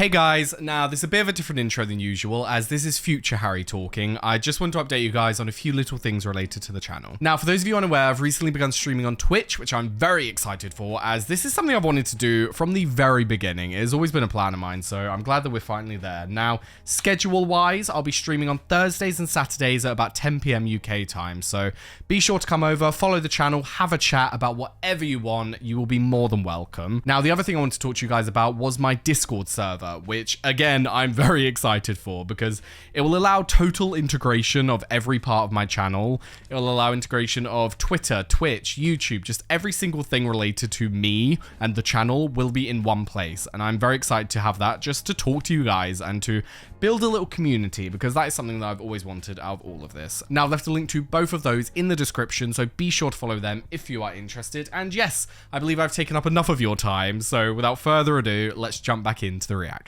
Hey guys, now this is a bit of a different intro than usual as this is future Harry talking. I just want to update you guys on a few little things related to the channel. Now for those of you unaware, I've recently begun streaming on Twitch, which I'm very excited for as this is something I've wanted to do from the very beginning. It has always been a plan of mine, so I'm glad that we're finally there. Now, schedule wise, I'll be streaming on Thursdays and Saturdays at about 10 PM UK time, so be sure to come over, follow the channel, have a chat about whatever you want. You will be more than welcome. Now, the other thing I want to talk to you guys about was my Discord server, which again I'm very excited for because it will allow total integration of every part of my channel. It will allow integration of Twitter, Twitch, YouTube, just every single thing related to me and the channel will be in one place, and I'm very excited to have that just to talk to you guys and to build a little community because that is something that I've always wanted out of all of this. Now I've left a link to both of those in the description, so be sure to follow them if you are interested. And yes, I believe I've taken up enough of your time, so without further ado, let's jump back into the reaction.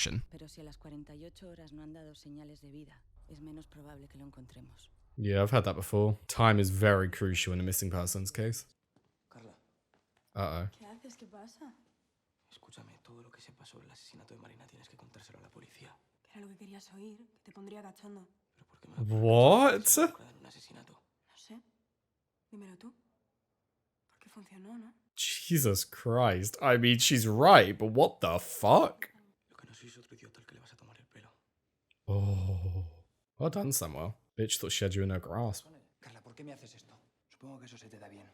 Yeah, I've heard that before. Time is very crucial in a missing persons case. Carla. Uh-oh. ¿Qué haces? ¿Qué pasa? Escúchame, todo lo que sepa sobre el asesinato de Marina tienes que contárselo a la policía. ¿Qué era lo que querías oír? Que te pondría cachondo. Pero ¿por qué me lo What? involucrada en un asesinato? No sé. Dímelo tú. Porque funcionó, ¿no? Jesus Christ. I mean, she's right, but what the fuck? Lo que no soy es otro idiota al que le vas a tomar el pelo. Oh. Well done, Samuel. Bitch thought she had you in her grasp. Carla, ¿por qué me haces esto? Supongo que eso se te da bien.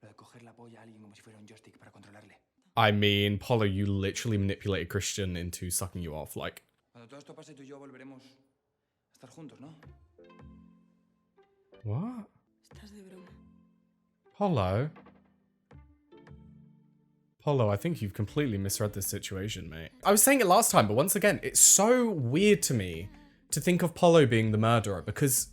Lo de coger la polla a alguien como si fuera un joystick para controlarle. I mean, Polo, you literally manipulated Christian into sucking you off, like... Cuando todo esto pase, tú y yo volveremos a estar juntos, ¿no? What? Estás de broma. Polo? Polo, I think you've completely misread this situation, mate. I was saying it last time, but once again, it's so weird to me to think of Polo being the murderer because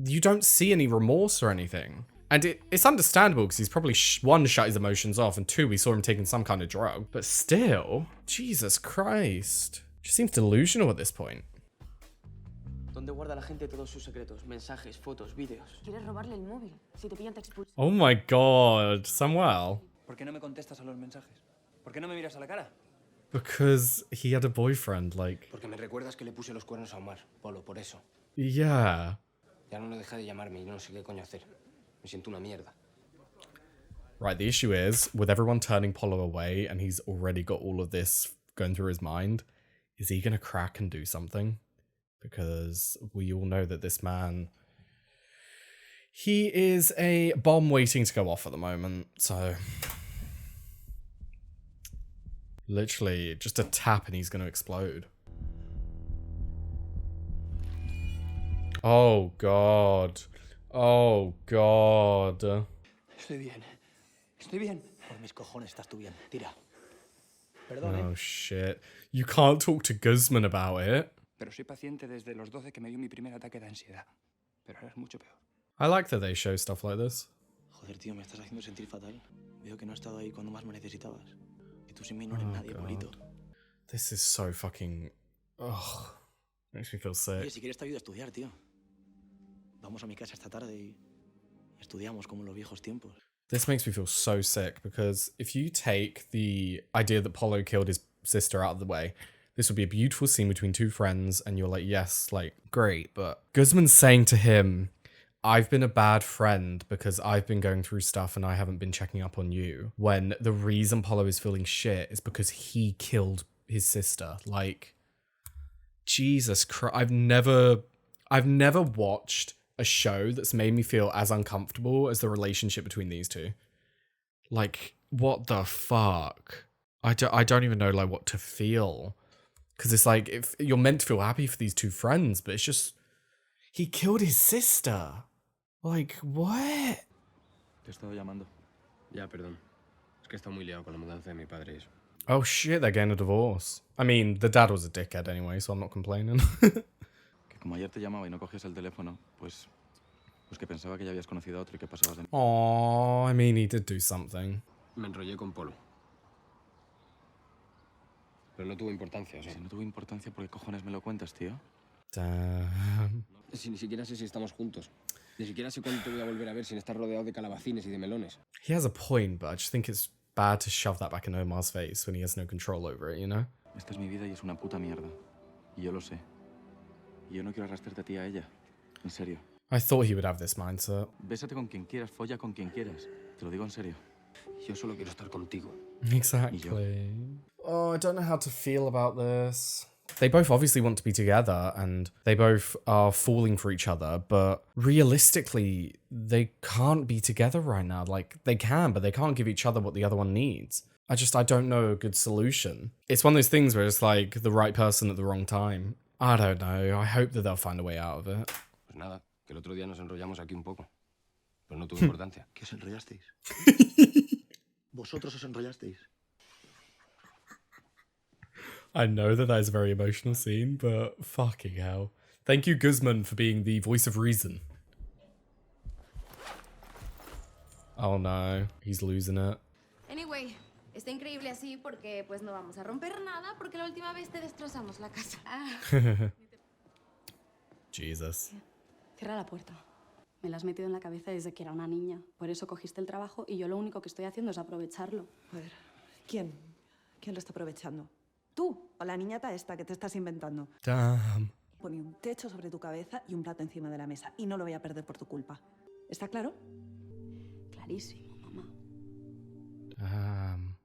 you don't see any remorse or anything. And it's understandable because he's probably, one, shut his emotions off, and two, we saw him taking some kind of drug. But still, Jesus Christ. She seems delusional at this point. ¿Dónde guarda la gente todos sus secretos? Mensajes, fotos, vídeos. ¿Quieres robarle el móvil? Si te pillan te expulsan. Oh my god, Samuel. ¿Por qué no me contestas a los mensajes? ¿Por qué no me miras a la cara? Because he had a boyfriend, like... Porque me recuerdas que le puse los cuernos a Omar, Polo, por eso. Yeah. Ya no deja de llamarme y no sé qué coño hacer. Me siento una mierda. Right, the issue is, with everyone turning Polo away and he's already got all of this going through his mind, is he gonna crack and do something? Because we all know that this man... He is a bomb waiting to go off at the moment, so... Literally, just a tap and he's gonna explode. Oh, God. Oh, God. Estoy bien. Estoy bien. Por mis cojones estás tú bien. Tira. Perdón, Oh, shit. You can't talk to Guzman about it. Pero soy paciente desde los 12 que me dio mi primer ataque de ansiedad. Pero ahora es mucho peor. I like that they show stuff like this. Joder, tío, me estás haciendo sentir fatal. Veo que no has estado ahí cuando más me necesitabas. Y tú sin mí no eres nadie, Polito. This is so fucking... Ugh. Makes me feel sick. Oye, si quieres te ayudo a estudiar, tío. Vamos a mi casa esta tarde y estudiamos como en los viejos tiempos. This makes me feel so sick because if you take the idea that Polo killed his sister out of the way, this would be a beautiful scene between two friends and you're like, yes, like, great. But Guzman's saying to him, I've been a bad friend because I've been going through stuff and I haven't been checking up on you. When the reason Polo is feeling shit is because he killed his sister. Like, Jesus Christ. I've never watched a show that's made me feel as uncomfortable as the relationship between these two. Like, what the fuck? I don't even know, like, what to feel. Because it's like, if you're meant to feel happy for these two friends, but it's just... He killed his sister. Like, what? Te he estado llamando. Ya, perdón. Es que he estado muy liado con la mudanza de mi padre y eso. Oh shit, they're getting a divorce. I mean, the dad was a dickhead anyway, so I'm not complaining. Que como ayer te llamaba y no cogías el teléfono, pues que pensaba que ya habías conocido a otro y que pasabas de mí. Oh, I mean, he did do something. Me enrollé con Polo. Pero no tuvo importancia, o sea. Si no tuvo importancia, ¿por qué cojones me lo cuentas, tío? Damn. Si ni siquiera sé si estamos juntos. Ni siquiera sé cuándo te voy a volver a ver sin estar rodeado de calabacines y de melones. He has a point, but I just think it's bad to shove that back in Omar's face when he has no control over it, you know? Esta es mi vida y es una puta mierda. Y yo lo sé. Y yo no quiero arrastrarte a ti a ella. En serio. I thought he would have this mindset. Bésate con quien quieras, folla con quien quieras. Te lo digo en serio. Yo solo quiero estar contigo. Exactly. Oh, I don't know how to feel about this. They both obviously want to be together and they both are falling for each other, but realistically, they can't be together right now. Like, they can, but they can't give each other what the other one needs. I don't know a good solution. It's one of those things where it's like the right person at the wrong time. I don't know. I hope that they'll find a way out of it. Pues nada, que el otro día nos enrollamos aquí un poco. Pero no tuvo importancia. ¿Qué os enrollasteis? Vosotros os enrollasteis. I know that is a very emotional scene, but fucking hell. Thank you, Guzman, for being the voice of reason. Oh no, he's losing it. Anyway, está increíble así porque pues no vamos a romper nada porque la última vez te destrozamos la casa. Jesus. Cierra la puerta. Me la has metido en la cabeza desde que era una niña. Por eso cogiste el trabajo y yo lo único que estoy haciendo es aprovecharlo. A ver, ¿quién? ¿Quién lo está aprovechando? ¿Tú o la niñata esta que te estás inventando? Damn. Pone un techo sobre tu cabeza y un plato encima de la mesa. Y no lo voy a perder por tu culpa. ¿Está claro? Clarísimo, mamá. Damn.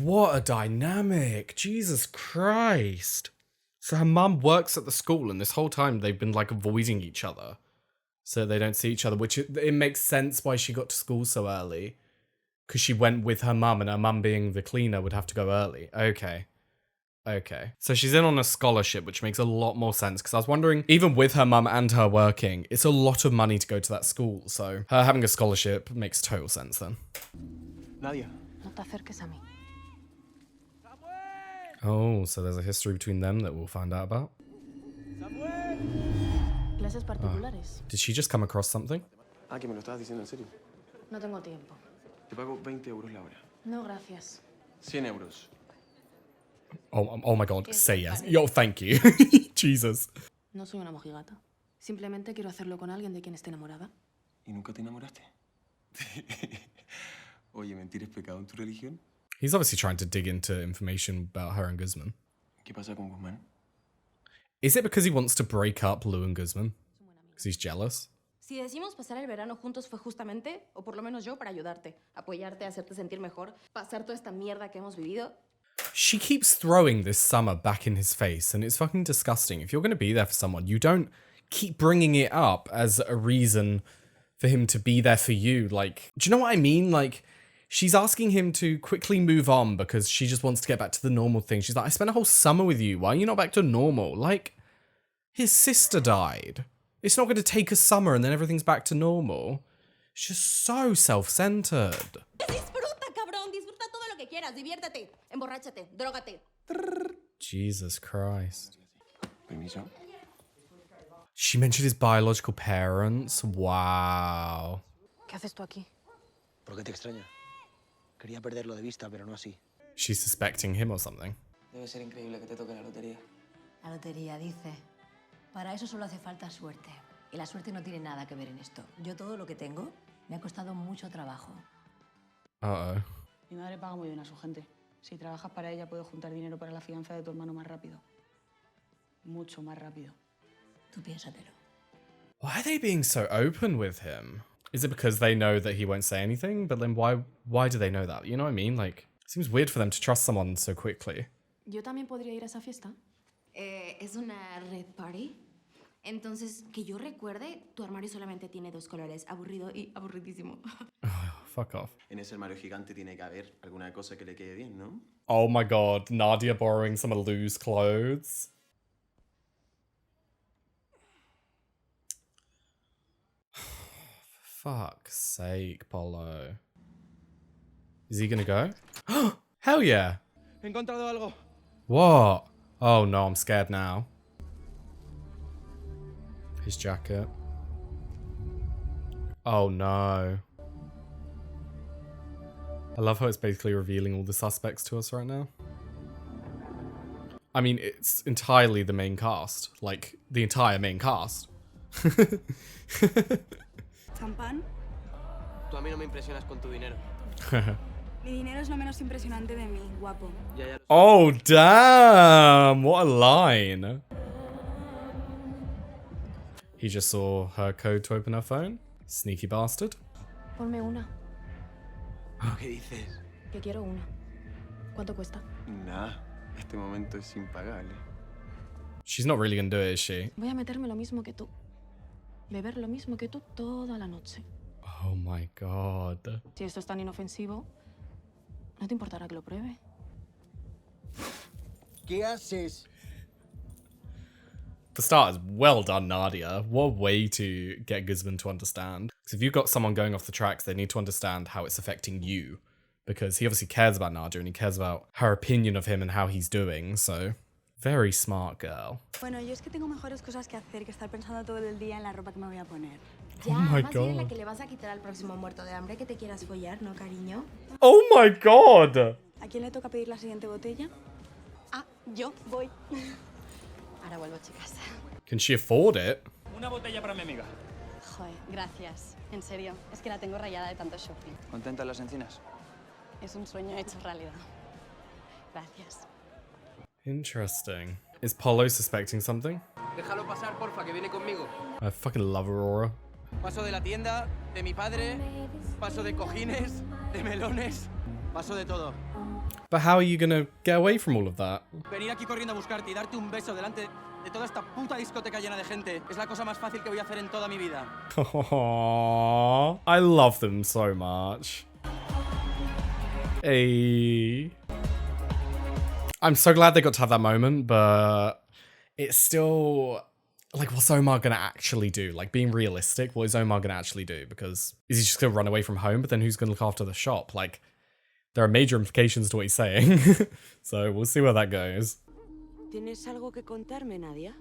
What a dynamic. Jesus Christ. So her mum works at the school and this whole time they've been like avoiding each other. So they don't see each other, which it makes sense why she got to school so early. Because she went with her mum and her mum being the cleaner would have to go early. Okay. Okay. So she's in on a scholarship, which makes a lot more sense. Because I was wondering, even with her mum and her working, it's a lot of money to go to that school. So her having a scholarship makes total sense then. Nadia. No te acerques a mí. Oh, so there's a history between them that we'll find out about. Clases particulares. Did she just come across something? Ah, que me lo estabas diciendo en serio. No tengo tiempo. Te pago 20 euros la hora. No, gracias. 100 euros. Oh my god, say yes. Yo, thank you. Jesus. No soy una mojigata. Simplemente quiero hacerlo con alguien de quien esté enamorada. ¿Y nunca te enamoraste? Oye, ¿mentir es pecado en tu religión? He's obviously trying to dig into information about her and Guzman. ¿Qué pasa con Guzmán? Is it because he wants to break up Lou and Guzman? Because he's jealous? Si decidimos pasar el verano juntos fue justamente, o por lo menos yo, para ayudarte, apoyarte, hacerte sentir mejor, pasar toda esta mierda que hemos vivido. She keeps throwing this summer back in his face, and it's fucking disgusting. If you're going to be there for someone, you don't keep bringing it up as a reason for him to be there for you. Like, do you know what I mean? Like, she's asking him to quickly move on because she just wants to get back to the normal thing. She's like, I spent a whole summer with you. Why are you not back to normal? Like, his sister died. It's not going to take a summer and then everything's back to normal. It's just so self-centered. Disfruta, cabrón, disfruta todo lo que quieras, diviértete, emborráchate, drógate. Jesus Christ. Permiso. She mentioned his biological parents. Wow. ¿Qué haces tú aquí? ¿Por qué te extraña? Quería perderlo de vista, pero no así. She's suspecting him or something. Debe ser increíble que te toque la lotería. La lotería, dice. Para eso solo hace falta suerte. Y la suerte no tiene nada que ver en esto. Yo todo lo que tengo me ha costado mucho trabajo. Uh-oh. Mi madre paga muy bien a su gente. Si trabajas para ella, puedes juntar dinero para la fianza de tu hermano más rápido. Mucho más rápido. Tú piénsatelo. Why are they being so open with him? Is it because they know that he won't say anything? But then why do they know that? You know what I mean? Like, it seems weird for them to trust someone so quickly. ¿Yo también podría ir a esa fiesta? Es una red party. Entonces, que yo recuerde, tu armario solamente tiene 2 colores, aburrido y aburridísimo. Fuck off. En ese armario gigante tiene que haber alguna cosa que le quede bien, ¿no? Oh my god, Nadia borrowing some of Lou's clothes. Fuck's sake, Polo. Is he gonna go? Hell yeah! He encontrado algo. What? Oh no, I'm scared now. His jacket. Oh no. I love how it's basically revealing all the suspects to us right now. I mean, it's entirely the main cast. Like, the entire main cast. ¿Champán? Tú a mí no me impresionas con tu dinero. Mi dinero es lo menos impresionante de mí, guapo. Oh, damn. What a line. He just saw her code to open her phone. Sneaky bastard. Ponme una, ¿Qué dices? que quiero una. ¿Cuánto cuesta? Nah, este momento es impagable. She's not really gonna do it, is she? Voy a meterme lo mismo que tú. Beber lo mismo que tú toda la noche. Oh my god. Si esto es tan inofensivo, ¿no te importará que lo pruebe? ¿Qué haces? For starters, well done, Nadia. What a way to get Guzman to understand. Because if you've got someone going off the tracks, they need to understand how it's affecting you. Because he obviously cares about Nadia and he cares about her opinion of him and how he's doing, so... Very smart girl. Bueno, yo es que tengo mejores cosas que hacer que estar pensando todo el día en la ropa que me voy a poner. Ya, Oh my más bien en la God. que le vas a quitar al próximo muerto de hambre que te quieras follar, ¿no, cariño? Oh my god! ¿A quién le toca pedir la siguiente botella? Ah, yo voy. Ahora vuelvo, chicas. Can she afford it? Una botella para mi amiga. Joder, gracias. En serio, es que la tengo rayada de tanto shopping. ¿Contentas las encinas? Es un sueño hecho realidad. Gracias. Interesting. Is Polo suspecting something? Déjalo pasar, porfa, que viene conmigo. I fucking love Aurora. Paso de la tienda, de mi padre, paso de cojines, de melones, paso de todo. But how are you gonna get away from all of that? Venir aquí corriendo a buscarte y darte un beso delante de toda esta puta discoteca llena de gente es la cosa más fácil que voy a hacer en toda mi vida. Aww, I love them so much. Hey. I'm so glad they got to have that moment, but it's still like, what's Omar gonna actually do? Like, being realistic, what is Omar gonna actually do? Because is he just gonna run away from home? But then who's gonna look after the shop? Like, there are major implications to what he's saying. So we'll see where that goes. ¿Tienes algo que contarme, Nadia?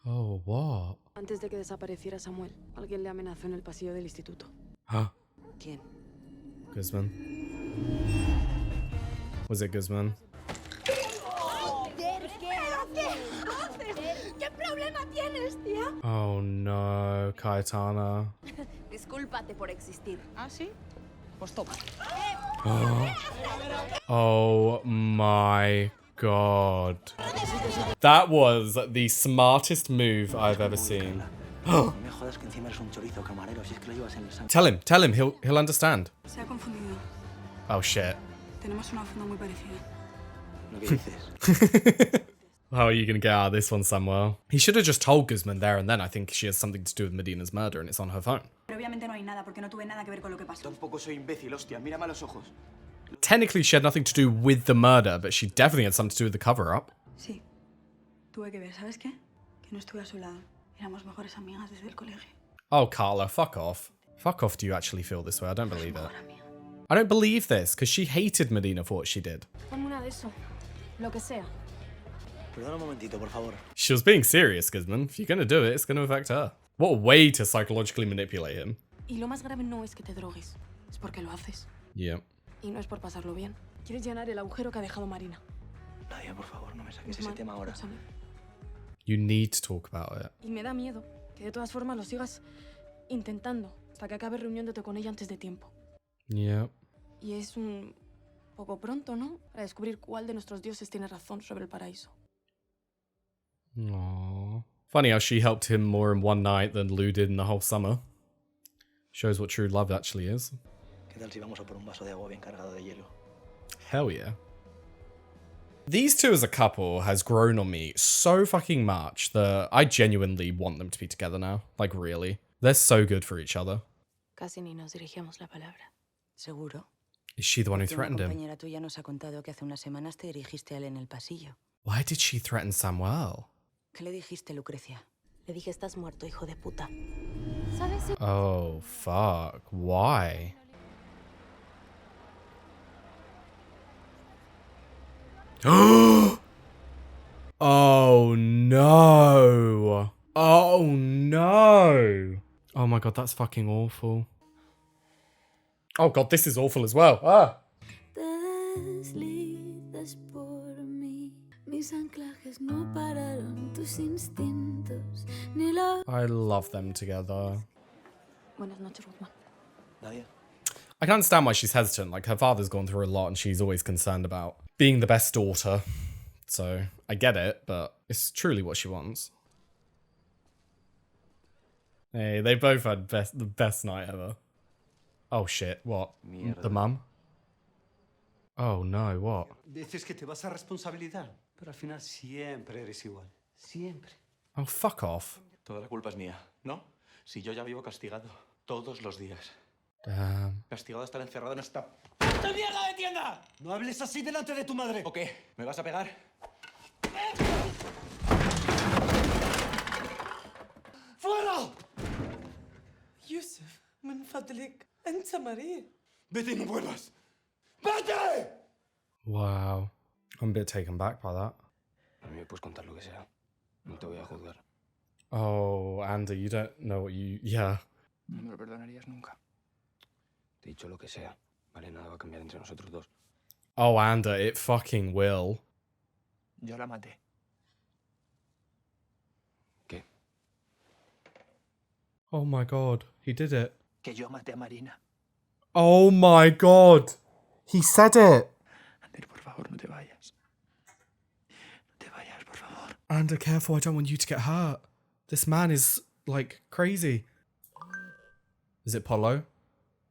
Oh, what? Antes de que desapareciera Samuel, alguien le amenazó en el pasillo del instituto. Huh? ¿Quién? Guzman. Was it Guzman? ¿Qué problema tienes, tía? Oh no, Cayetana. Discúlpate por existir. ¿Ah, sí? Pues toma. Oh my god. That was the smartest move I've ever seen. No me jodas que encima eres un chorizo camarero, si es que lo llevas en el sangre. Tell him, he'll understand. Se ha confundido. Oh shit. Tenemos una funda muy parecida. ¿Lo que dices? How are you gonna get out of this one, Samuel? He should have just told Guzman there and then. I think she has something to do with Medina's murder and it's on her phone. Pero obviamente no hay nada porque no tuve nada que ver con lo que pasó. Tampoco soy imbécil, hostia, mírame a los ojos. Technically, she had nothing to do with the murder, but she definitely had something to do with the cover-up. Sí, tuve que ver, ¿sabes qué? Que no estuve a su lado. Éramos mejores amigas desde el colegio. Oh, Carla, fuck off. Fuck off, do you actually feel this way? I don't believe it. I don't believe this, because she hated Medina for what she did. Ponme una de eso. Lo que sea. Perdona un momentito, por favor. She was being serious, Guzman. If you're gonna do it, it's gonna affect her. What a way to psychologically manipulate him. Y lo más grave no es que te drogues. Es porque lo haces. Yeah. Y no es por pasarlo bien. Quieres llenar el agujero que ha dejado Marina. Nadia, por favor, no me saques ese Guzmán, tema ahora. escúchame. You need to talk about it. Y me da miedo que de todas formas lo sigas intentando hasta que acabes reuniéndote con ella antes de tiempo. Yeah. Y es un poco pronto, ¿no? Para descubrir cuál de nuestros dioses tiene razón sobre el paraíso. Aww. Funny how she helped him more in one night than Lou did in the whole summer. Shows what true love actually is. ¿Qué tal si vamos a por un vaso de agua bien cargado de hielo? Hell yeah. These two as a couple has grown on me so fucking much that I genuinely want them to be together now. Like, really. They're so good for each other. Casi ni nos dirigíamos la palabra. ¿Seguro? Is she the one who Una threatened him? compañera tuya nos ha contado que hace unas semanas te dirigiste a él en el pasillo. Why did she threaten Samuel? ¿Qué le dijiste, Lucrecia? Le dije, estás muerto, hijo de puta. ¿Sabes? Oh, fuck. Why? Oh, no. Oh, no. Oh, my God, that's fucking awful. Oh, God, this is awful as well. Ah. I love them together. Buenas noches, Guzmán. Nadia. I can understand why she's hesitant. Like, her father's gone through a lot and she's always concerned about being the best daughter. So, I get it, but it's truly what she wants. Hey, they both had the best night ever. Oh shit, what? Mierda. The mum? Oh no, what? Dices que te vas a responsabilizar, pero al final siempre eres igual. Siempre. Oh, fuck off. Toda la culpa es mía, ¿no? Si yo ya vivo castigado todos los días. Damn. Castigado de estar encerrado en esta ¡puta mierda de tienda! No hables así delante de tu madre. ¿O qué? ¿Me vas a pegar? ¡Fuera! يوسف من فضلك أنت مريض. Vete y no vuelvas. ¡Vete! Wow. I'm a bit taken back by that. A mí me puedes contar lo que sea. No te voy a juzgar. Oh, Andy, you don't know what you... Yeah. No me lo perdonarías nunca. Te he dicho lo que sea. Vale, nada va a cambiar entre nosotros dos. Oh, Andy, it fucking will. Yo la maté. ¿Qué? Oh my god, he did it. Que yo maté a Marina. Oh my god, he said it. Ander, por favor, no te vayas. No te vayas, por favor. Andy, careful, I don't want you to get hurt. This man is, like, crazy. Is it Polo?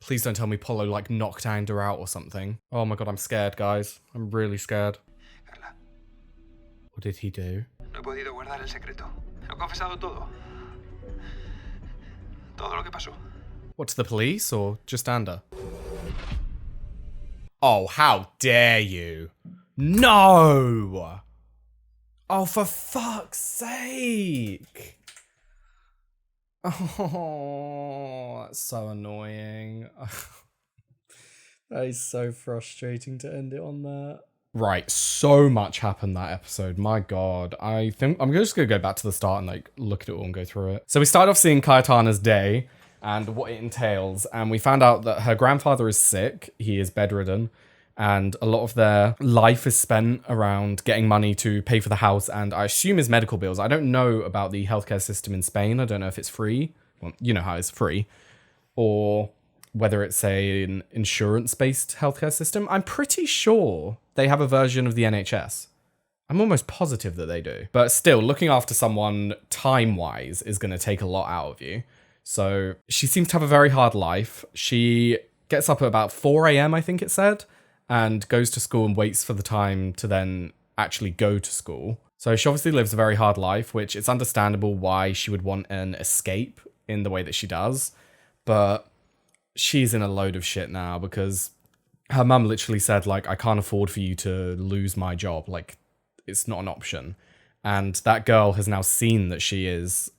Please don't tell me Polo, like, knocked Andy out or something. Oh my god, I'm scared, guys. I'm really scared. Carla. What did he do? No he podido guardar el secreto. He confesado todo. Todo lo que pasó. What, to the police or just Ander? Oh, how dare you! No! Oh, for fuck's sake! Oh, that's so annoying. That is so frustrating to end it on that. Right, so much happened that episode. My god. I think I'm just gonna go back to the start and like look at it all and go through it. So we start off seeing Cayetana's day and what it entails, and we found out that her grandfather is sick, he is bedridden, and a lot of their life is spent around getting money to pay for the house and I assume his medical bills. I don't know about the healthcare system in Spain. I don't know if it's free. Well, you know how it's free. Or whether it's an insurance-based healthcare system. I'm pretty sure they have a version of the NHS. I'm almost positive that they do. But still, looking after someone time-wise is going to take a lot out of you. So she seems to have a very hard life. She gets up at about 4 a.m., I think it said, and goes to school and waits for the time to then actually go to school. So she obviously lives a very hard life, which it's understandable why she would want an escape in the way that she does. But she's in a load of shit now because her mum literally said, like, I can't afford for you to lose my job. Like, it's not an option. And that girl has now seen that she is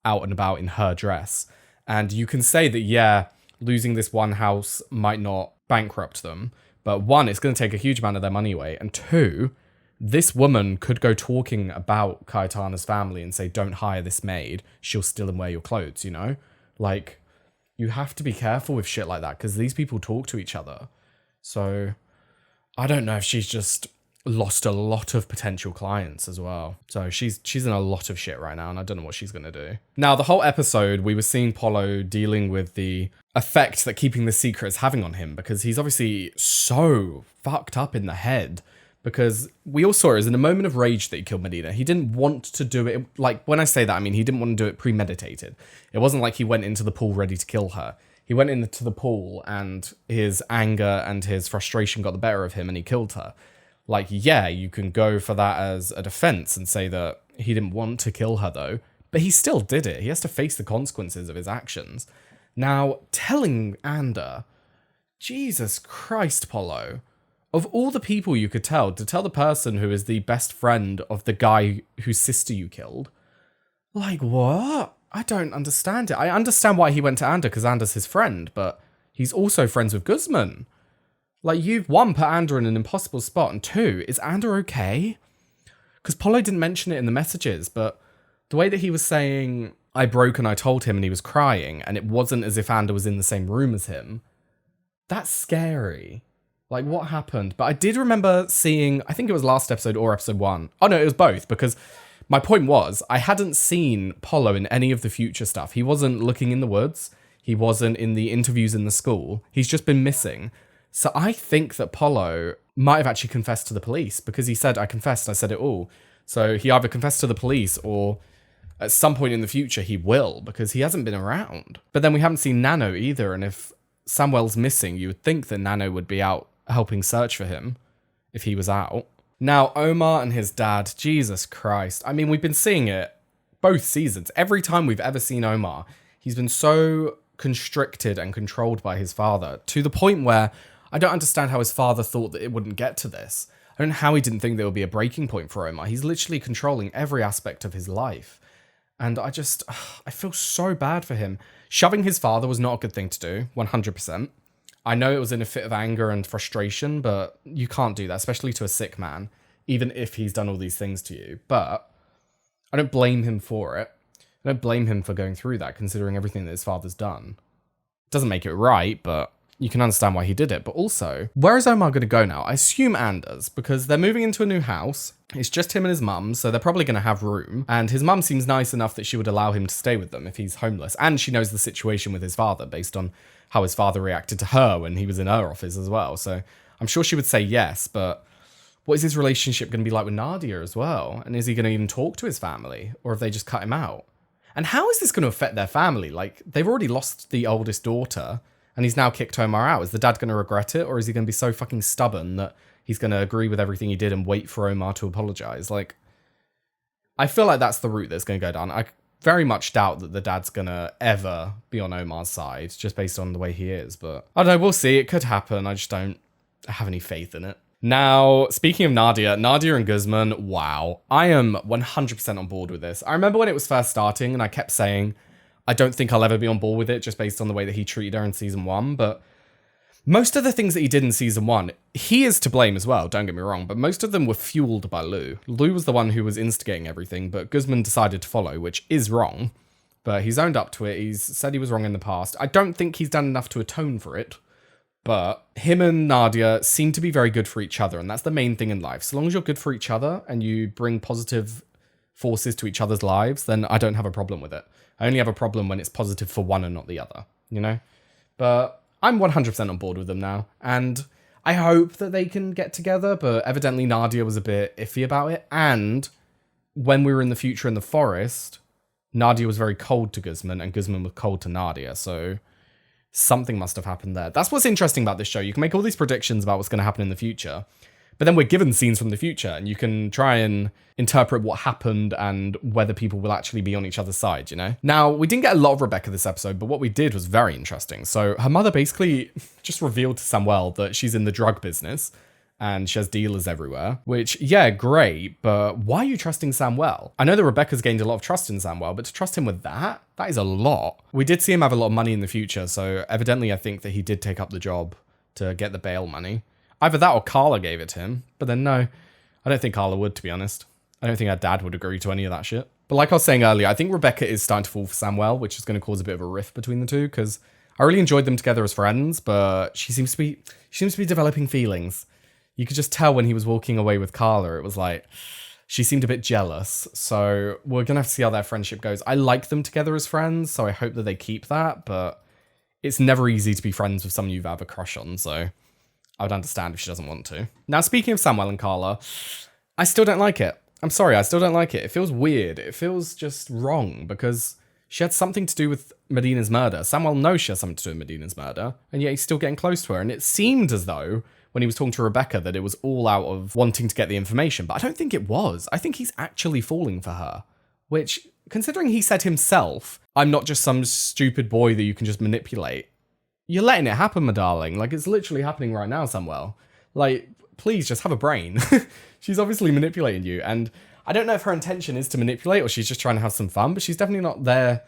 out and about in her dress. And you can say that, yeah, losing this one house might not bankrupt them. But one, it's going to take a huge amount of their money away. And two, this woman could go talking about Cayetana's family and say, don't hire this maid. She'll steal and wear your clothes, you know? Like, you have to be careful with shit like that because these people talk to each other. So I don't know if she's just lost a lot of potential clients as well. So she's in a lot of shit right now and I don't know what she's going to do. Now, the whole episode, we were seeing Polo dealing with the effect that keeping the secret is having on him because he's obviously so fucked up in the head. Because we all saw it as in a moment of rage that he killed Medina. He didn't want to do it. Like, when I say that, I mean, he didn't want to do it premeditated. It wasn't like he went into the pool ready to kill her. He went into the pool and his anger and his frustration got the better of him and he killed her. Like, yeah, you can go for that as a defense and say that he didn't want to kill her, though. But he still did it. He has to face the consequences of his actions. Now, telling Ander, Jesus Christ, Polo, of all the people you could tell, to tell the person who is the best friend of the guy whose sister you killed, like, what? I don't understand it. I understand why he went to Ander, because Ander's his friend, but he's also friends with Guzman. Like, you've, one, put Ander in an impossible spot, and two, is Ander okay? Because Polo didn't mention it in the messages, but the way that he was saying, I broke and I told him, and he was crying, and it wasn't as if Ander was in the same room as him, that's scary. Like, what happened? But I did remember seeing, I think it was last episode or episode 1. Oh, no, it was both, because my point was, I hadn't seen Polo in any of the future stuff. He wasn't looking in the woods. He wasn't in the interviews in the school. He's just been missing. So I think that Polo might have actually confessed to the police because he said, I confessed, I said it all. So he either confessed to the police or at some point in the future he will because he hasn't been around. But then we haven't seen Nano either. And if Samuel's missing, you would think that Nano would be out helping search for him if he was out. Now, Omar and his dad, Jesus Christ. I mean, we've been seeing it both seasons. Every time we've ever seen Omar, he's been so constricted and controlled by his father to the point where I don't understand how his father thought that it wouldn't get to this. I don't know how he didn't think there would be a breaking point for Omar. He's literally controlling every aspect of his life. And I feel so bad for him. Shoving his father was not a good thing to do, 100%. I know it was in a fit of anger and frustration, but you can't do that, especially to a sick man, even if he's done all these things to you. But I don't blame him for it. I don't blame him for going through that, considering everything that his father's done. It doesn't make it right, but you can understand why he did it. But also, where is Omar going to go now? I assume Anders, because they're moving into a new house. It's just him and his mum, so they're probably going to have room. And his mum seems nice enough that she would allow him to stay with them if he's homeless. And she knows the situation with his father based on how his father reacted to her when he was in her office as well. So I'm sure she would say yes, but what is his relationship going to be like with Nadia as well? And is he going to even talk to his family? Or have they just cut him out? And how is this going to affect their family? Like, they've already lost the oldest daughter, and he's now kicked Omar out. Is the dad going to regret it? Or is he going to be so fucking stubborn that he's going to agree with everything he did and wait for Omar to apologize? Like, I feel like that's the route that's going to go down. I very much doubt that the dad's going to ever be on Omar's side, just based on the way he is. But I don't know, we'll see. It could happen. I just don't have any faith in it. Now, speaking of Nadia and Guzman, wow. I am 100% on board with this. I remember when it was first starting and I kept saying, I don't think I'll ever be on board with it just based on the way that he treated her in season 1, but most of the things that he did in season 1, he is to blame as well, don't get me wrong, but most of them were fueled by Lou. Lou was the one who was instigating everything, but Guzman decided to follow, which is wrong, but he's owned up to it. He's said he was wrong in the past. I don't think he's done enough to atone for it, but him and Nadia seem to be very good for each other, and that's the main thing in life. So long as you're good for each other and you bring positive forces to each other's lives, then I don't have a problem with it. I only have a problem when it's positive for one and not the other, you know? But I'm 100% on board with them now, and I hope that they can get together, but evidently Nadia was a bit iffy about it, and when we were in the future in the forest, Nadia was very cold to Guzman, and Guzman was cold to Nadia, so something must have happened there. That's what's interesting about this show. You can make all these predictions about what's going to happen in the future, but then we're given scenes from the future, and you can try and interpret what happened and whether people will actually be on each other's side, you know? Now, we didn't get a lot of Rebecca this episode, but what we did was very interesting. So her mother basically just revealed to Samuel that she's in the drug business and she has dealers everywhere, which, yeah, great, but why are you trusting Samuel? I know that Rebecca's gained a lot of trust in Samuel, but to trust him with that is a lot. We did see him have a lot of money in the future, so evidently I think that he did take up the job to get the bail money. Either that or Carla gave it to him, but then no, I don't think Carla would, to be honest. I don't think her dad would agree to any of that shit. But like I was saying earlier, I think Rebecca is starting to fall for Samuel, which is going to cause a bit of a rift between the two, because I really enjoyed them together as friends, but she seems to be developing feelings. You could just tell when he was walking away with Carla, it was like, she seemed a bit jealous. So we're going to have to see how their friendship goes. I like them together as friends, so I hope that they keep that, but it's never easy to be friends with someone you've have a crush on, so I would understand if she doesn't want to. Now, speaking of Samuel and Carla, I still don't like it. I'm sorry, I still don't like it. It feels weird. It feels just wrong because she had something to do with Medina's murder. Samuel knows she has something to do with Medina's murder, and yet he's still getting close to her. And it seemed as though, when he was talking to Rebecca, that it was all out of wanting to get the information. But I don't think it was. I think he's actually falling for her. Which, considering he said himself, I'm not just some stupid boy that you can just manipulate. You're letting it happen, my darling. Like, it's literally happening right now, Samuel. Like, please, just have a brain. She's obviously manipulating you, and I don't know if her intention is to manipulate or she's just trying to have some fun, but she's definitely not there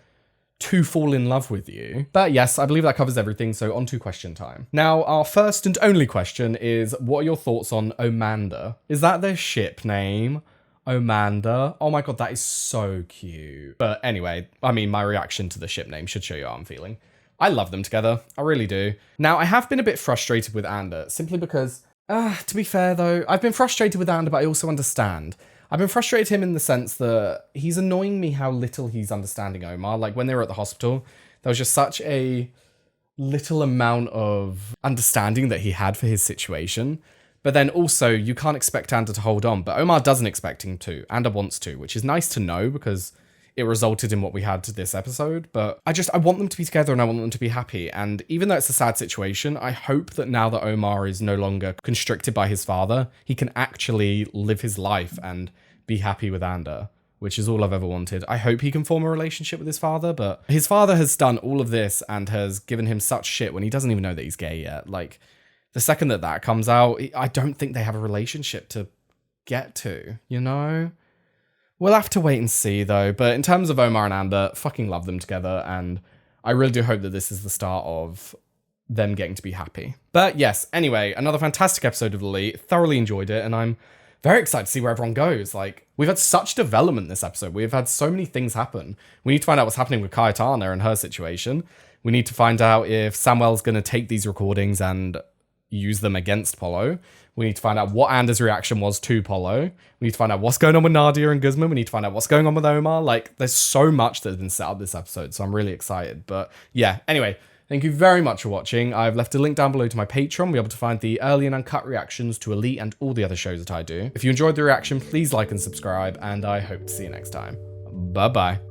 to fall in love with you. But yes, I believe that covers everything, so on to question time. Now, our first and only question is, what are your thoughts on Omanda? Is that their ship name? Omanda? Oh my god, that is so cute. But anyway, I mean, my reaction to the ship name should show you how I'm feeling. I love them together. I really do. Now, I have been a bit frustrated with Ander, simply because, to be fair though, I've been frustrated with Ander, but I also understand. I've been frustrated him in the sense that he's annoying me how little he's understanding Omar. Like, when they were at the hospital, there was just such a little amount of understanding that he had for his situation. But then also, you can't expect Ander to hold on, but Omar doesn't expect him to. Ander wants to, which is nice to know because it resulted in what we had to this episode. But I want them to be together and I want them to be happy. And even though it's a sad situation, I hope that now that Omar is no longer constricted by his father, he can actually live his life and be happy with Ander, which is all I've ever wanted. I hope he can form a relationship with his father, but his father has done all of this and has given him such shit when he doesn't even know that he's gay yet. Like, the second that comes out, I don't think they have a relationship to get to, you know? We'll have to wait and see, though. But in terms of Omar and Ander, fucking love them together, and I really do hope that this is the start of them getting to be happy. But yes, anyway, another fantastic episode of Lily. Thoroughly enjoyed it, and I'm very excited to see where everyone goes. Like, we've had such development this episode. We've had so many things happen. We need to find out what's happening with Cayetana and her situation. We need to find out if Samuel's going to take these recordings and use them against Polo. We need to find out what Ander's reaction was to Polo. We need to find out what's going on with Nadia and Guzman. We need to find out what's going on with Omar. Like, there's so much that's been set up this episode, so I'm really excited. But yeah, anyway, thank you very much for watching. I've left a link down below to my Patreon. You'll be able to find the early and uncut reactions to Elite and all the other shows that I do. If you enjoyed the reaction, please like and subscribe, and I hope to see you next time. Bye-bye.